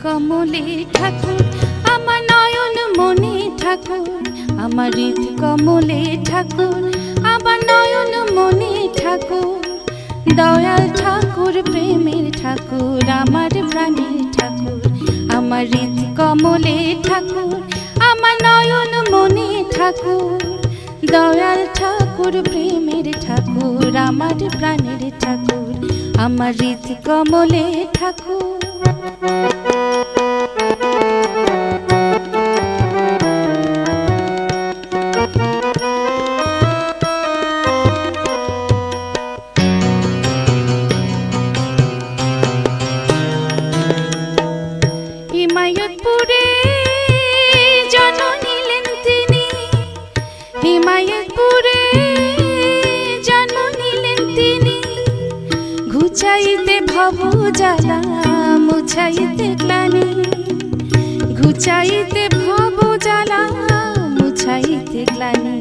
কমলে ঠাকুর আমার নয়ন মনে ঠাকুর, আমার হৃদ কমলে ঠাকুর আমার নয়ন মনে ঠাকুর, দয়াল ঠাকুর প্রেমের ঠাকুর আমার প্রাণের ঠাকুর, আমার হৃদ কমলে ঠাকুর আমার নয়ন মনে ঠাকুর, দয়াল ঠাকুর প্রেমের ঠাকুর আমার প্রাণের ঠাকুর, আমার হৃদ কমলে ঠাকুর। হিমায়তপুরে জন্ম নিলেন তিনি, হিমায়তপুরে জন্ম নিলেন তিনি, ঘুচাইতে ভব জ্বালা মুছাইতে গ্লানি, ঘুচাইতে ভব জ্বালা মুছাইতে গ্লানি,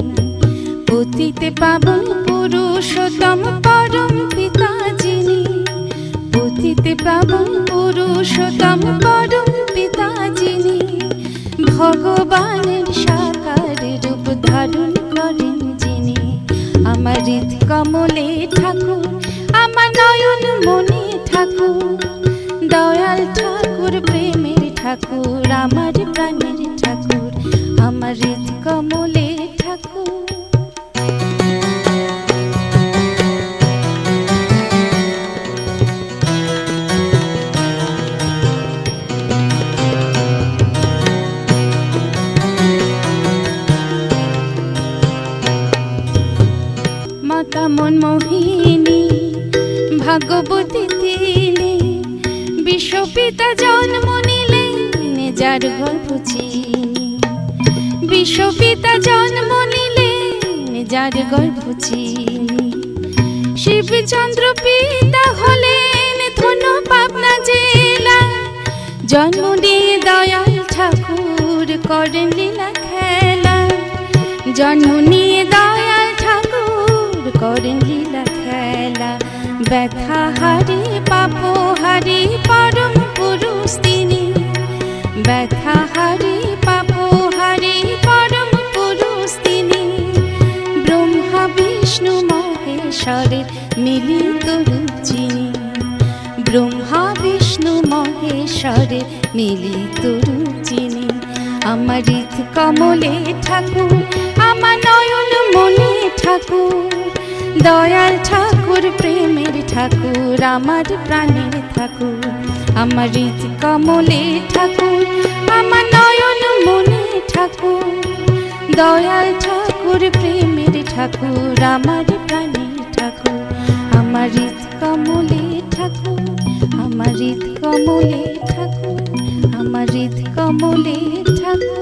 পতিতে পাবন পুরুষোত্তম পরম পিতা যিনি, পতিতে পাবন পুরুষোত্তম পরম পিতা যিনি, ভগবানের সাকার রূপ ধারণ করেন যিনি, আমার হৃদ কমলে ঠাকুর আমার নয়ন মনে ঠাকুর, দয়াল ঠাকুর প্রেমের ঠাকুর আমার প্রাণের ঠাকুর, আমার হৃদ কমলে ঠাকুর। মাতা মনমোহিনী ভাগবতী তিনি, বিশ্বপিতা জন্ম নিলেন যার গর্ভ চিনি, বিশ্বপিতা জন্ম নিলেন যার গর্ভ চিনি, শিবচন্দ্র পিতা হলেন ধনু পাবনা জেলা, জন্ম নিয়ে দয়াল ঠাকুর করেন লীলা খেলা, জন্ম নিয়ে দয়াল ঠাকুর করেন লীলা খেলা, ব্যথা হারি পাপ হারি পরম পুরুষ তিনি, ব্যথা হারি পাপ হারি পরম পুরুষ তিনি, ব্রহ্মা বিষ্ণু মহেশ্বরের মিলিত রূপ যিনি, ব্রহ্মা বিষ্ণু মহেশ্বরের মিলিত রূপ যিনি, আমার হৃদ কমলে ঠাকুর আমার নয়ন মনে ঠাকুর, দয়াল ঠাকুর প্রেমের ঠাকুর আমার প্রাণের ঠাকুর, আমার হৃদ কমলে ঠাকুর আমার নয়ন মনে ঠাকুর, দয়াল ঠাকুর প্রেমের ঠাকুর আমার প্রাণের ঠাকুর, আমার হৃদ কমলে ঠাকুর, আমার হৃদ কমলে ঠাকুর, আমার হৃদ কমলে ঠাকুর।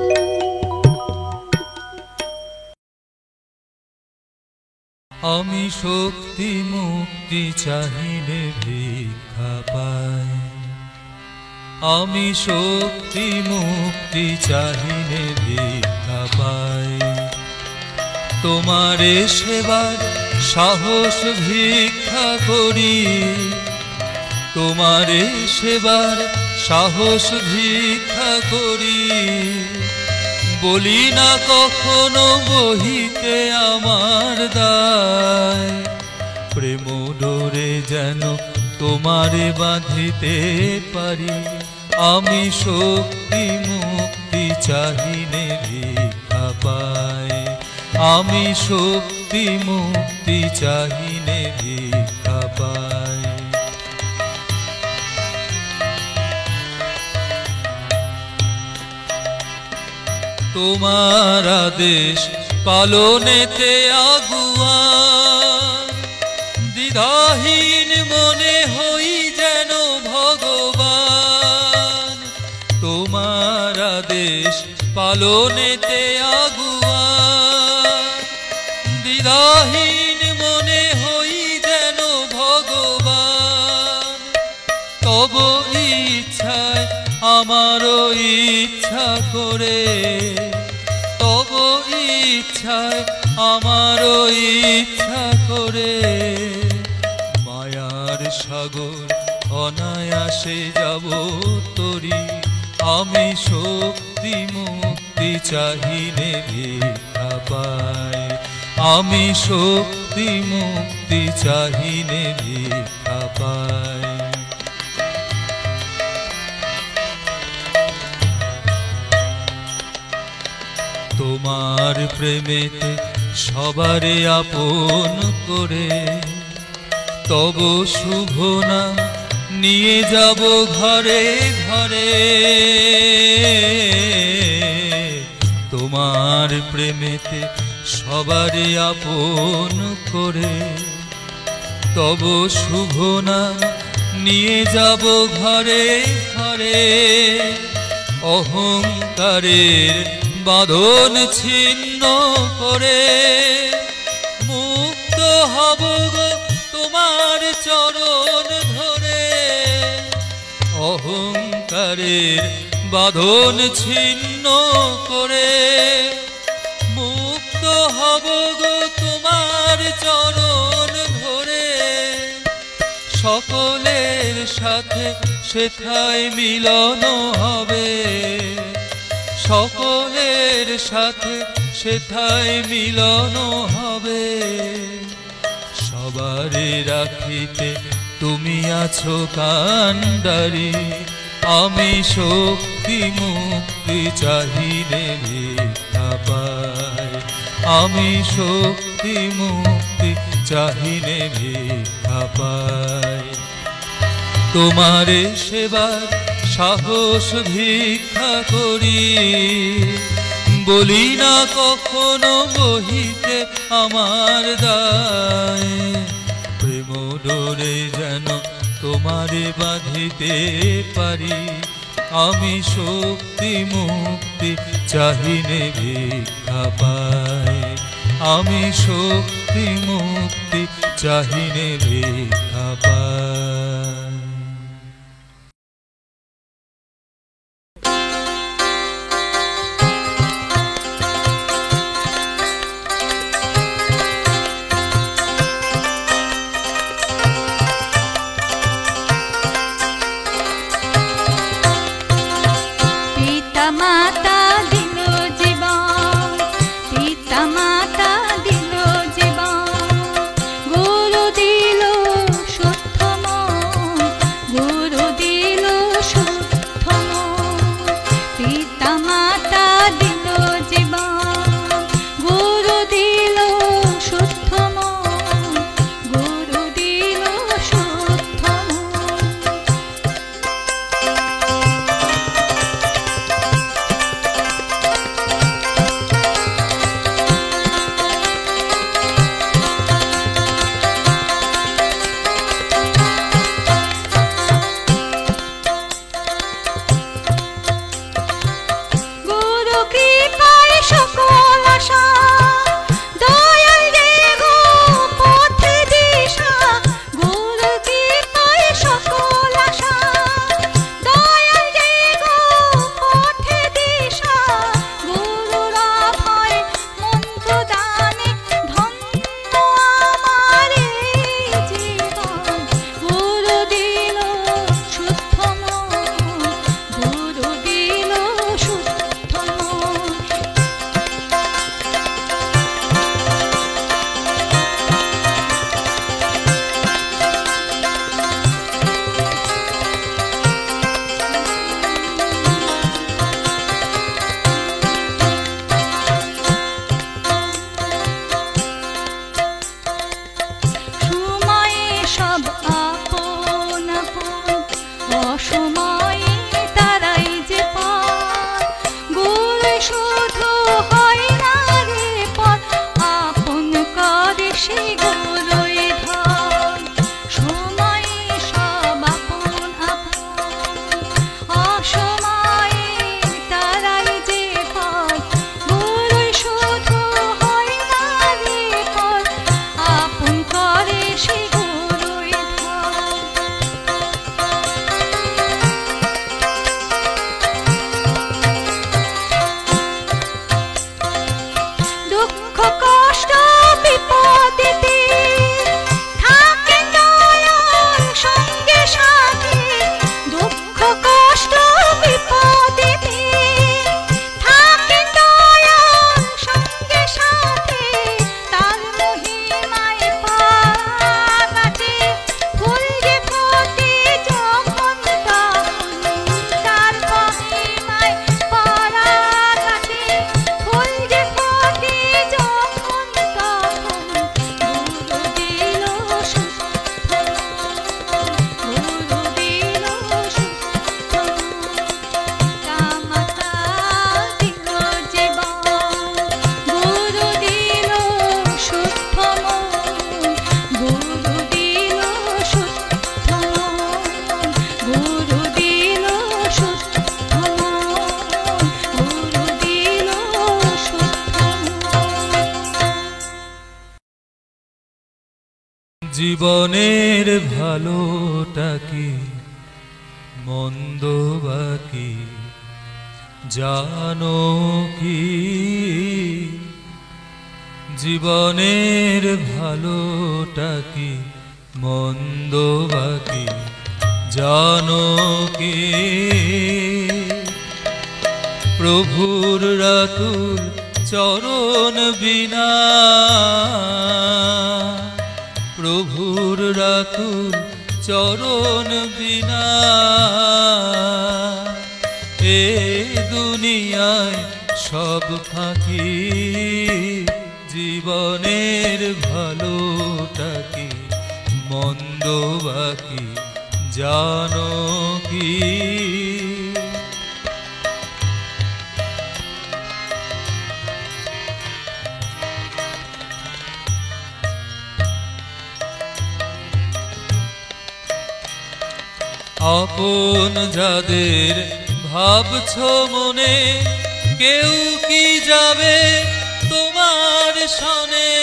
আমি শক্তি মুক্তি চাহিলে ভিক্ষা পাই, আমি শক্তি মুক্তি চাহিলে ভিক্ষা পাই, তোমারে সেবার সাহস ভিক্ষা করি, তোমারে সেবার সাহস ভিক্ষা করি, বলি না কখনো বহিতে আমার দায়, প্রেম ডোরে যেন তোমারে বাঁধিতে পারি, আমি শক্তি মুক্তি চাহিলে ভিক্ষা পাই, আমি শক্তি মুক্তি চাহিলে ভিক্ষা পাই। তোমার আদেশ পালনেতে আগুয়া, দ্বিধাহীন মনে হই যেন ভগবান, তোমার আদেশ পালনেতে আগুয়া, দ্বিধাহীন মনে হই যেন ভগবান, তব ইচ্ছায় আমারও ইচ্ছা করে, তব ইচ্ছায় আমারও ইচ্ছা করে, মায়ার সাগর অনায়াসে যাব তরি, আমি শক্তি মুক্তি চাহিনে ভিক্ষা পাই, আমি শক্তি মুক্তি চাহিনে ভিক্ষা পাই। তোমার প্রেমেতে সবারে আপন করে, তব শুভ নাম নিয়ে যাব ঘরে ঘরে, তোমার প্রেমেতে সবারে আপন করে, তব শুভ নাম নিয়ে যাব ঘরে ঘরে, অহংকারের বাঁধন ছিন্ন করে, মুক্ত হব গো তোমার চরণ ধরে, অহংকারের বাঁধন ছিন্ন করে, মুক্ত হব গো তোমার চরণ ধরে, সকলের সাথে সেথায় মিলন হবে, সকলের সাথে সেথায় মিলন হবে, সবারে রাখিতে তুমি আছো কান্ডারি, আমি শক্তি মুক্তি চাহিলে ভিক্ষা পাই, আমি শক্তি মুক্তি চাহিলে ভিক্ষা পাই। তোমারে সেবার সাহস ভিক্ষা করি, বলি না কখনো বহিতে আমার দায়, প্রেম ডোরে যেন তোমারে বাঁধিতে পারি, আমি শক্তি মুক্তি চাহিনে ভিক্ষা পাই, আমি শক্তি মুক্তি চাহিনে ভিক্ষা পাই। মাতা দিল জীবন, পিতা মাতা দিল জীবন, গুরু দিল শুদ্ধ মন্ত্র, জীবনের ভালোটা কি মন্দ বাকি জানো কি? জীবনের ভালোটা কি মন্দ বাকি জানো কি? প্রভুর রাতুল চরণ বিনা, প্রভুর রাতুল চরণ বিনা এ দুনিয়ায় সব ফাঁকি। জীবনের ভালোটা কি মন্দ বাকি জানো কি? আপন যাদের ভাবছো মনে, কেউ কি যাবে তোমার সনে?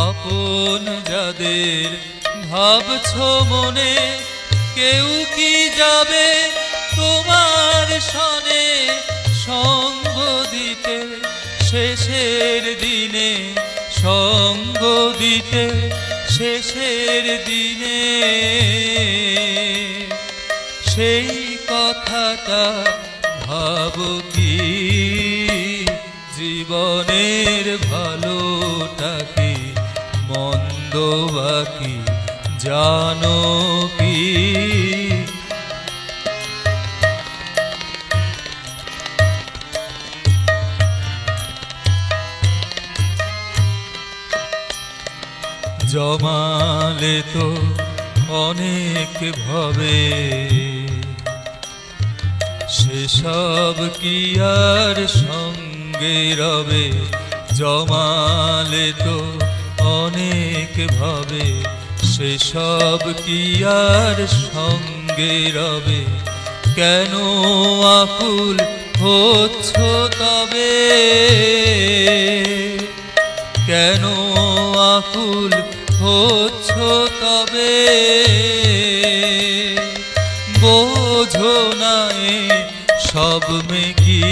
আপন যাদের ভাবছো মনে, কেউ কি যাবে তোমার সনে? সঙ্গ দিতে শেষের দিনে, সঙ্গ দিতে শেষের দিনে সেই কথাটা ভাবো কি? জীবনের ভালোটা কি মন্দ বাকি জানো কি? জমালে তো অনেক ভবে, সেসব কি আর সঙ্গে রবে? জমালে তো অনেক ভবে, সেসব কি আর সঙ্গে রবে? কেন আকুল হচ্ছ তবে? কেন আকুল হচ্ছ তবে? বোঝো না এ সব মেকি?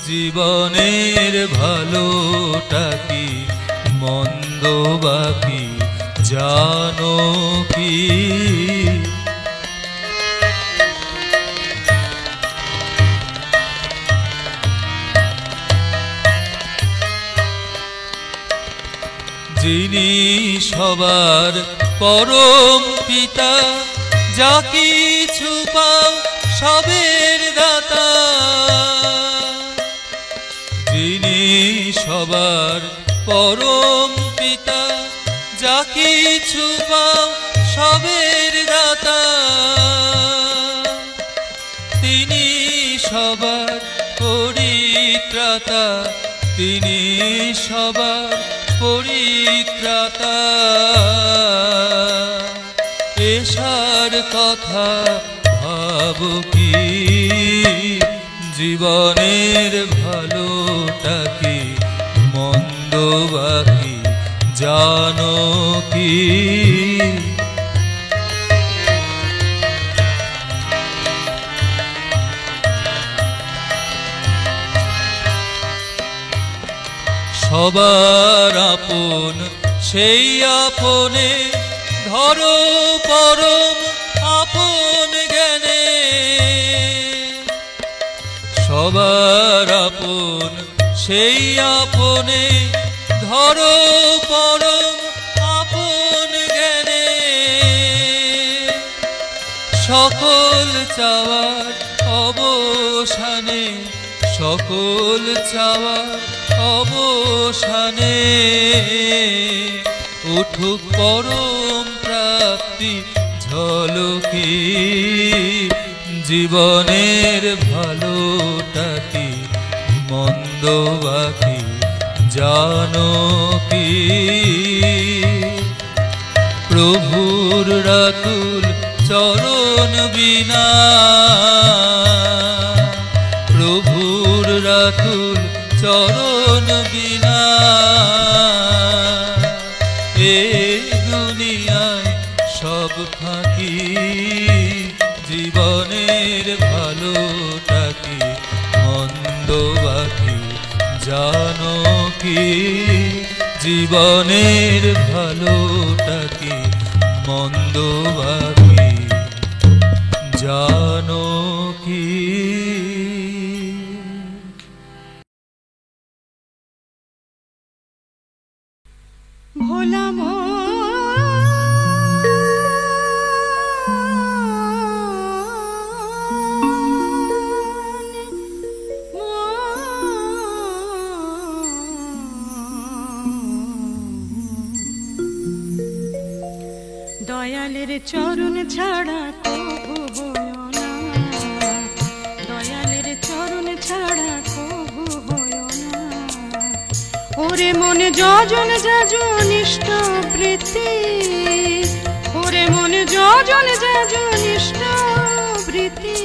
জীবনের ভালোটা কি মন্দ বাকি জানো কি? যিনি সবার পরম পিতা, যা কিছু পাও সবের দাতা। যিনি সবার পরম পিতা, যা কিছু পাও সবের দাতা। তিনি সবার পরিত্রাতা, তিনি সবার পরিত্রাতা। এসার কথা ভাবো কি? জীবনের ভালোটা কি মন্দ বাকি জানো কি? সবার আপন সেই আপনে, ধরো পরম আপন জ্ঞানে। সবার আপন সেই আপনে, ধরো পরম আপন জ্ঞানে। সকল চাওয়ার অবসানে, সকল চাওয়ার অবসানে উঠুক পরম প্রাপ্তি ঝলকি। জীবনের ভালোটা কি মন্দ বাকি জানো কি? প্রভুর রাতুল চরণ বিনা, প্রভুর রাতুল চরণ বিনা জীবনের ভালোটা কি মন্দ বাকি জানো কি? ভোলা দয়ালের চরণ ছাড়া কবু হয়ো না, দয়ালের চরণ ছাড়া কবু হয়ো না। ওরে মনে যজন যাজন ইষ্ট বৃত্তি, ওরে মনে যজন যাজন ইষ্ট বৃত্তি,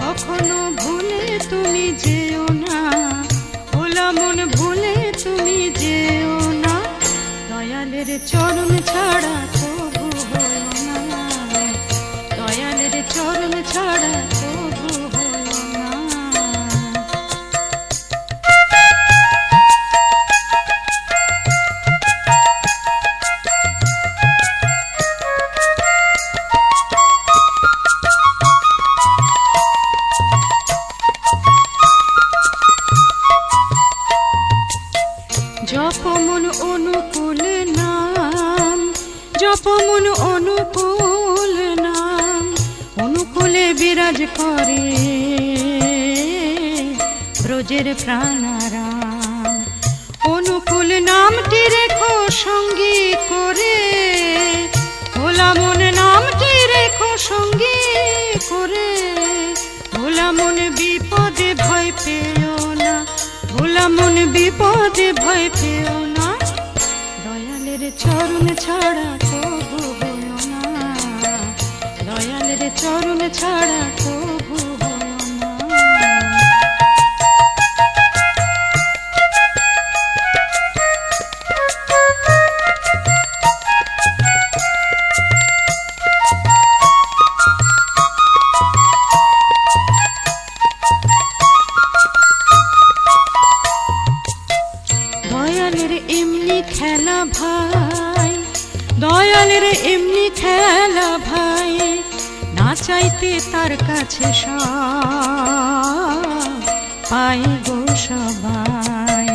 কখনো ভুলে তুমি যেও না, ভোলা মন ভুলে তুমি যেও না। দয়ালের চরণ ছাড়া কবু হয়ো না, দয়ালের চরণ ছাড়া কবু হয়ো না। জপমন অনুকূল নাম, জপমন অনুকূল নাম, অনুকূলে বিরাজ করে ব্রজের প্রাণারাম। অনুকূল নামটি রেখো সঙ্গী করে, ভোলা মন নামটি রেখো সঙ্গী করে। ভোলা মন বিপদে ভয় পেও না, ভোলা মন বিপদে ভয় পেও না। দয়ালের চরণ ছাড়া কবু হয়ো না, দয়ালের চরণ ছাড়া কবু হয়ো না। দয়ালের এমনি খেলা ভাই, দয়ালের এমনি খেলা ভাই, না চাইতে তার কাছে সব পাই গো সবাই।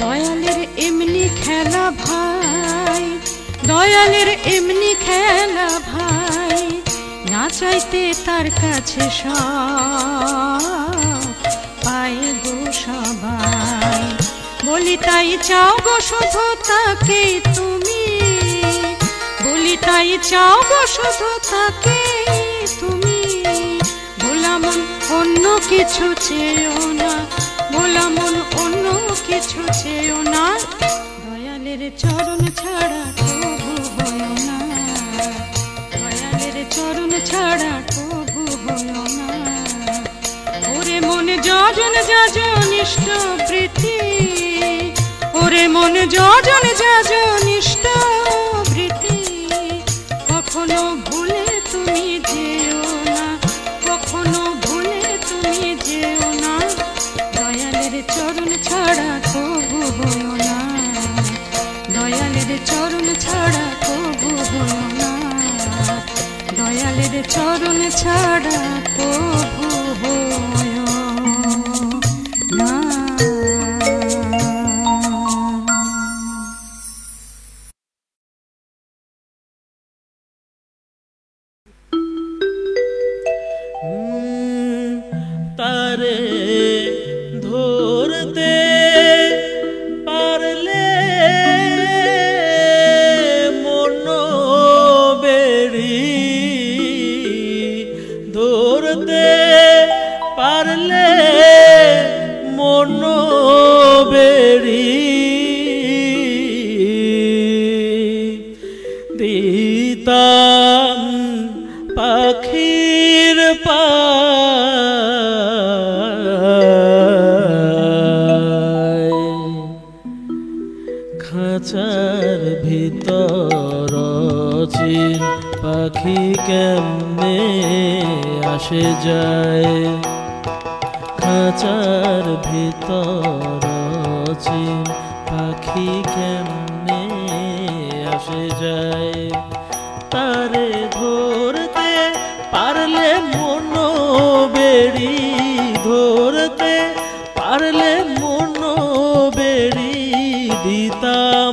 দয়ালের এমনি খেলা ভাই, দয়ালের এমনি খেলা ভাই, না চাইতে তার কাছে সব পাই গো সবাই। বলি তাই চাও গো শুধু তাকে তুমি, বলি তাই চাও গো শুধু তাকে তুমি। ভোলা মন অন্য কিছু চেয়েও না, ভোলা মন অন্য কিছু চেয়েও না। দয়ালের চরণ ছাড়া কবু হয়ো না, দয়ালের চরণ ছাড়া কবু হয়ো না। ওরে মনে যজন যাজন ইষ্ট বৃত্তি, ওরে মনে যজন যাজন ইষ্ট বৃত্তি, কখনো ভুলে তুমি যেও না, কখনো ভুলে তুমি যেও না। দয়ালের চরণ ছাড়া কবু হয়ো না, দয়ালের চরণ ছাড়া কবু হয়ো না, দয়ালের চরণ ছাড়া কবু হয়ো না। তারে ধরতে পারলে মন বেড়ি, ধরতে পারলে পাখি কেমনে আসে যায়, খাঁচার ভিতর চিন পাখি কেমনে আসে যায়। তারে ধরতে পারলে মনো বেড়ি, ধরতে পারলে মনো বেড়ি দিতাম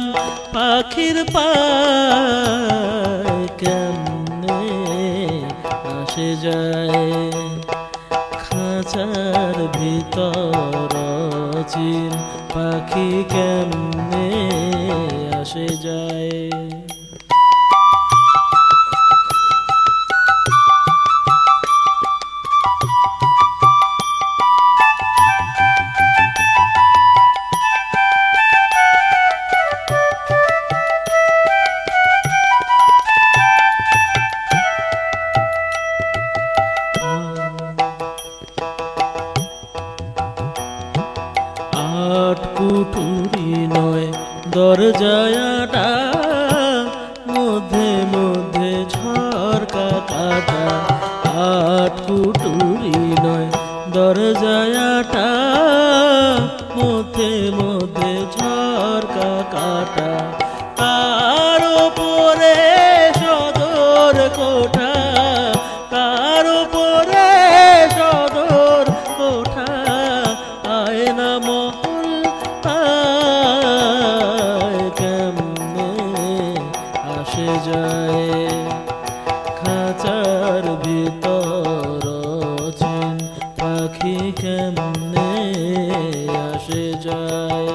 পাখির পায় কেমনে আসে যায়, খাঁচার ভিতর চিন পাখি কেমনে আসে যায়। আট কুঠুরি নয় দরজাটা, মধ্যে মধ্যে ঝরকা কাটা। আট কুঠুরি নয় দরজাটা, মধ্যে মধ্যে ঝরকা কাটা। তার উপরে সদর কোঠা, তার উপরে সদর কোঠা। আয়না মহল আয় কেমনে আসে যায়, খাঁচার ভিতর চিন পাখি কেমনে আসে যায়।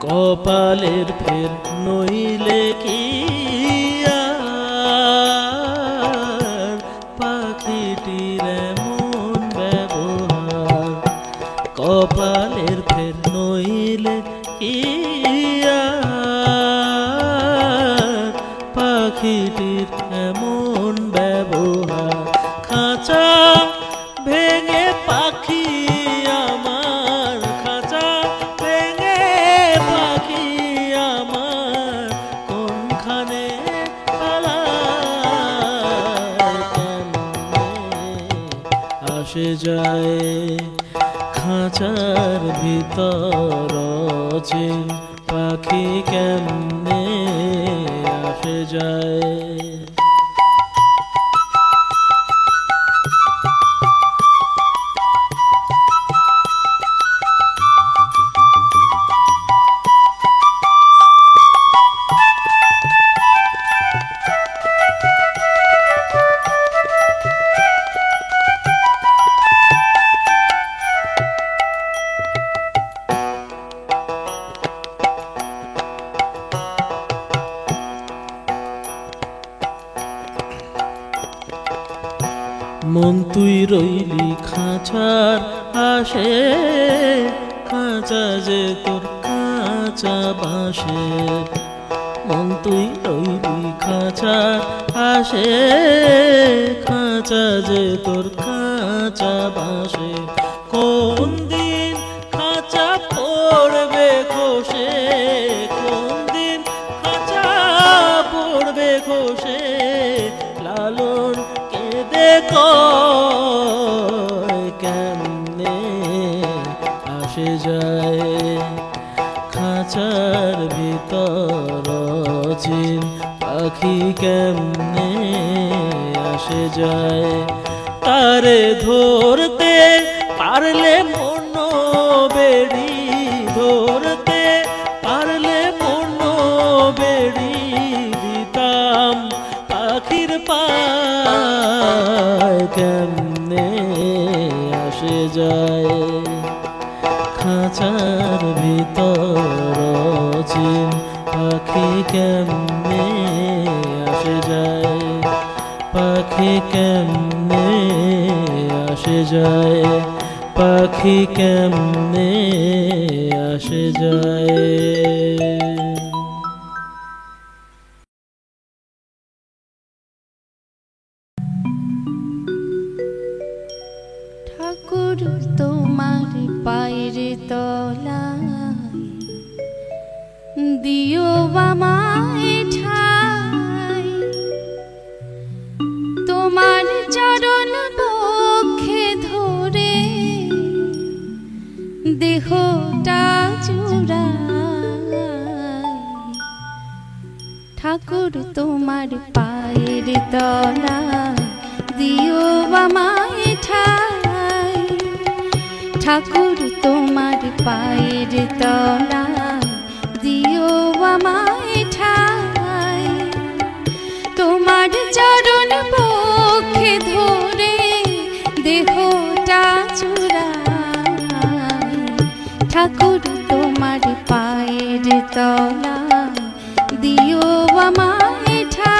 কপালের ফের নইলে কি আর পাখিটির এমন ব্যবহার, কপালের ফের নইলে কি আর পাখিটির এমন ব্যবহার। খাঁচা ভেঙে পাখি আমার, খাঁচা ভেঙে পাখি আমার কোনখানে পালায় কেমনে আসে যায়, খাঁচার ভিতর চিন পাখি কেমনে আসে যায়। মন তুই রইলি খাঁচার আসে, খাঁচা যে তোর কাঁচা বাঁশের। মন তুই রইলি খাঁচার আসে, খাঁচা যে তোর কাঁচা বাঁশের। কোন দিন খাঁচা পড়বে খসে, কোন দিন খাঁচা পড়বে খসে। লালন কয় কেমনে আসে যায়, খাঁচার ভিতর চিন পাখি কেমনে আসে যায়। তারে ধরতে পারলে মনো বেড়ি, ধরতে পারলে মনো বেড়ি দিতাম পাখির পায় কেমনে আসে যায়, খাঁচার ভিতর চিন পাখি পাখি কেমনে আসে যায়, পাখি কেমনে আসে যায়, পাখি কেমনে আসে যায়। ঠাকুর তোমার পায়ের তলায় দিও আমায় ঠাই, তোমার চরণ বক্ষে ধরে দেহটা জুড়াই। ঠাকুর তোমার পায়ের তলায় দিও আমায় ঠাই, ঠাকুর তোমার পায়ের তলায় দিও আমায় ঠাই, তোমার চরণ বক্ষে ধরে দেহটা চুড়াই। ঠাকুর তোমার পায়ের তলায় দিও আমায় ঠাই।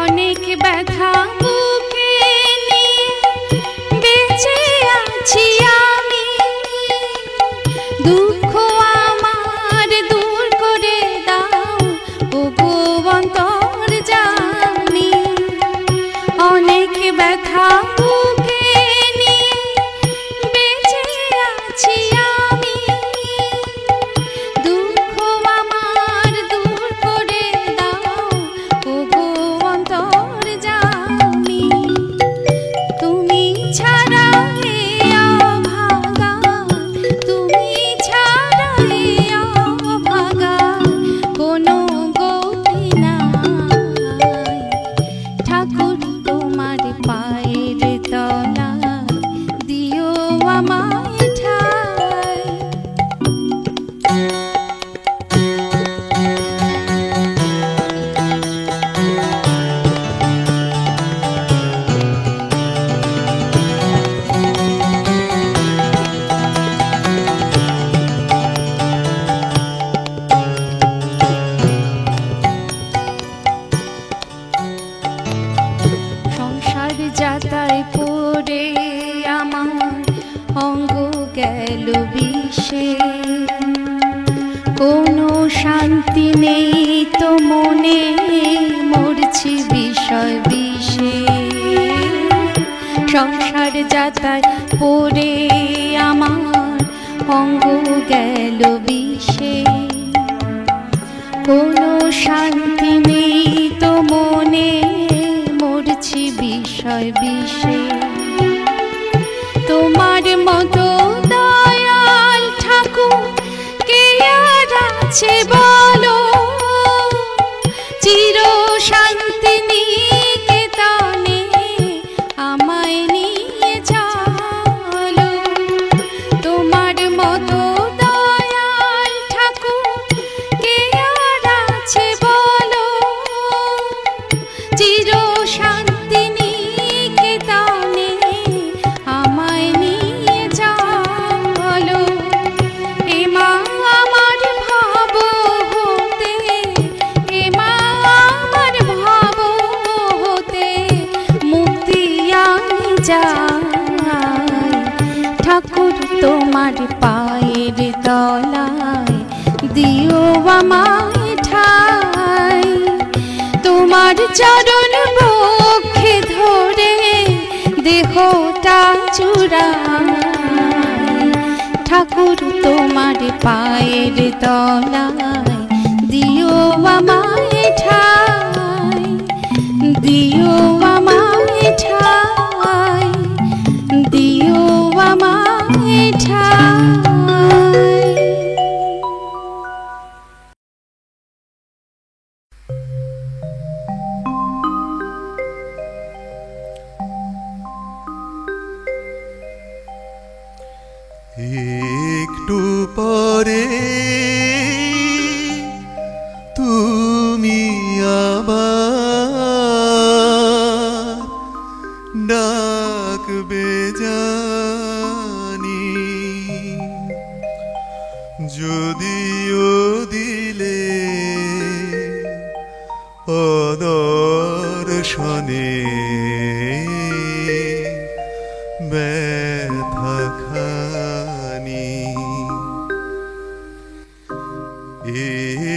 অনেক ব্যথা বুকে নিয়ে বেঁচে আছি আমি, দুঃখ আমার দূর করে দাও ওগো অন্তর্যামী। অনেক ব্যথা বুকে নিয়ে বেঁচে আছি আমি, দুঃখ আমার দূর করে দাও ওগো অন্তর্যামী। তুমি ছাড়া এ অভাগা, তুমি ছাড়া এ অভাগা কোনো গতি নাই। ঠাকুর তোমার পায়ের তলায় দিও আমায় ঠাই। সংসার যাতায় পড়ে আমার অঙ্গ গেল বিষে, কোনো শান্তি নেই তো মনে, মরছি বিষয় বিষে। সংসার যাতায় পড়ে আমার অঙ্গ গেল বিষে, কোনো শান্তি নেই তো মনে, মরছি বিষয় বিষে। তোমার মতো দয়াল ঠাকুর কে আর আছে বলো, চির শান্তি নিকেতনে আমায় নিয়ে চলো। তোমার মতো দয়াল ঠাকুর কে আর আছে বলো, চির শান্তি নিকেতনে আমায় নিয়ে চলো। এ মা আমার ভাব হতে, এ মা আমার ভাব হতে মুক্তি আমি চাই। ঠাকুর তোমার পায়ের তলায় দিও আমায় ঠাই, তোমার চরণ বক্ষে ধরে দেহটা চুড়াই। ঠাকুর তোমার পায়ের তলায় দিও আমায় ঠাই, দিও আমায় ঠাই, দিও আমায় ঠাই। একটু পরে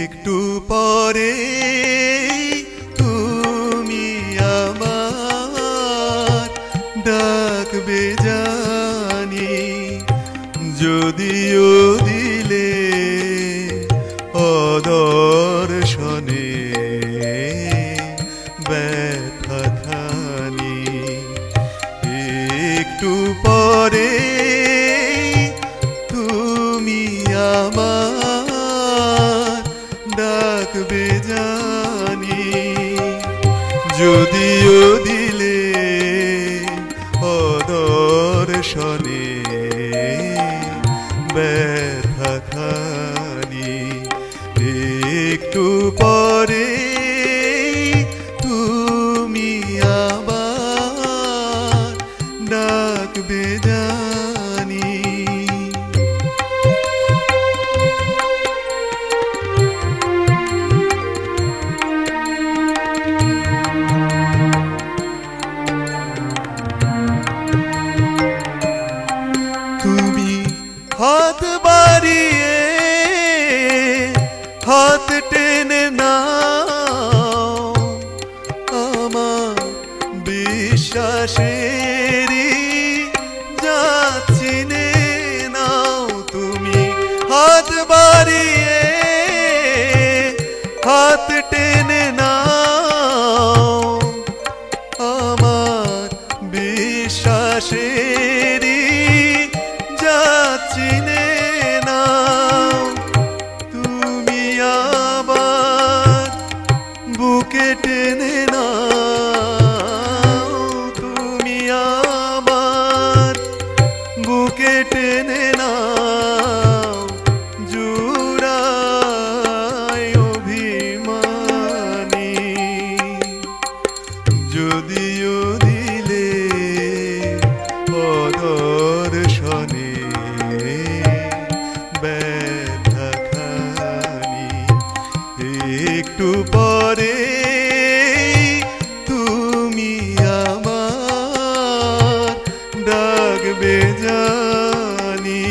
একটু পরে তুমি আমার ডাকবে জানি, যদিও দিলে অদর্শনে ব্যথা খানি। একটু পরে তুমি আমার ডাকবে জানি, যদিও দিলে অদর্শনে ব্যথা খানি। একটু পরে তুমি আবার ডাকবে জানি। তুমি হাত বাড়িয়ে হাত টেনে নাও, আমার বিশ্বাসেরই যাচ্ছি নে নাও। তুমি হাত বাড়িয়ে হাত টেনে নাও, আমার বিশ্বাসেরই যাচ্ছি নে নাও। তুমি আবার বুকে টেনে নাও, তুমি আবার বুকে টেনে নাও, জুড়াই অভিমানী, যদিও দিলে অদর্শনে ব্যথা খানি। একটু পরে তুমি আমার ডাকবে জানি।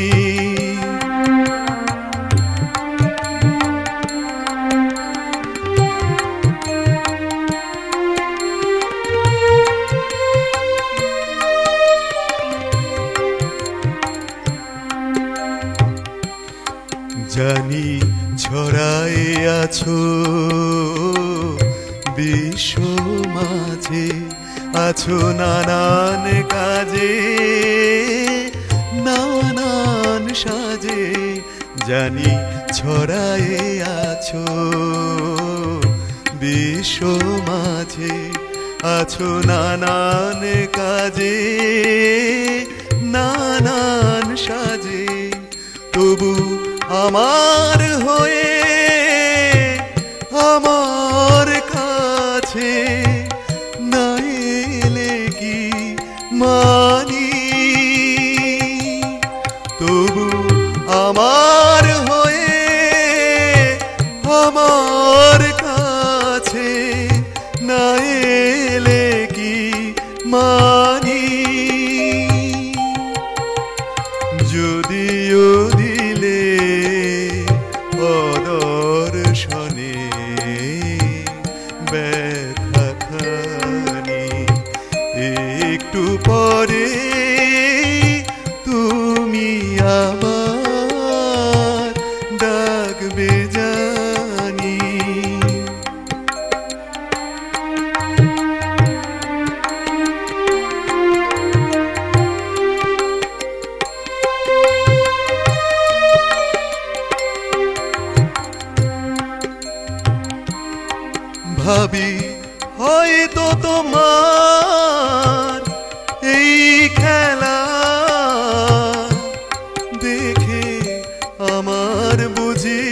জানি ছড়ায়ে আছো বিশ্ব মাঝে, আছো নানান কাজে নানান সাজে। জানি ছড়ায়ে আছো বিশ্ব মাঝে, আছো নানান কাজে নানান সাজে। তবু আমার হয়ে আমার কাছে না এলে কি মানি, তবু আমার হয়ে আমার কাছে না এলে কি মানি, যদিও দিলে অদর্শনে ব্যথা খানি। একটু পরে তুমি আবার ডাকবে জানি। ভাবি হয়তো তোমার এই খেলা দেখে আমার বুঝি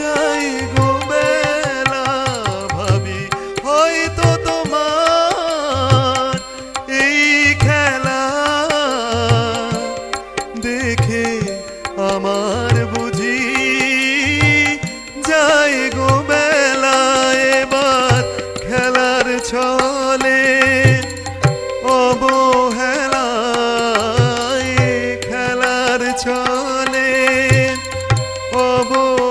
যাই গো বেলা। ভাবি হয়তো তোমার এই খেলা দেখে আমার বুঝি যাই গো বেলা। এবার খেলার ছলে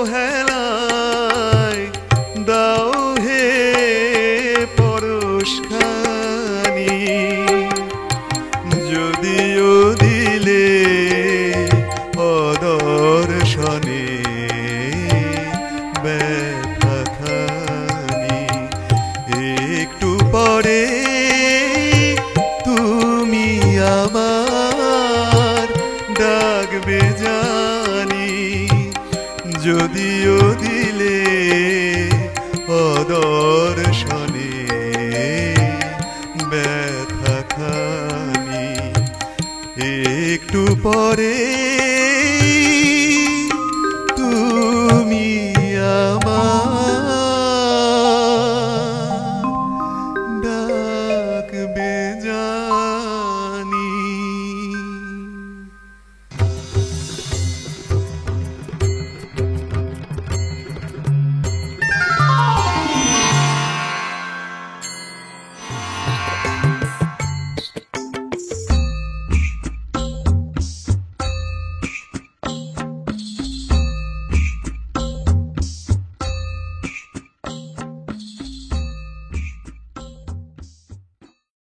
অবহেলায় দাও হে পরশখানি, যদিও দিলে অদর্শনে ব্যথাখানি। একটু পরে তুমি আমার ডাকবে জানি, যদিও দিলে অদর্শনে ব্যথাখানি। একটু পরে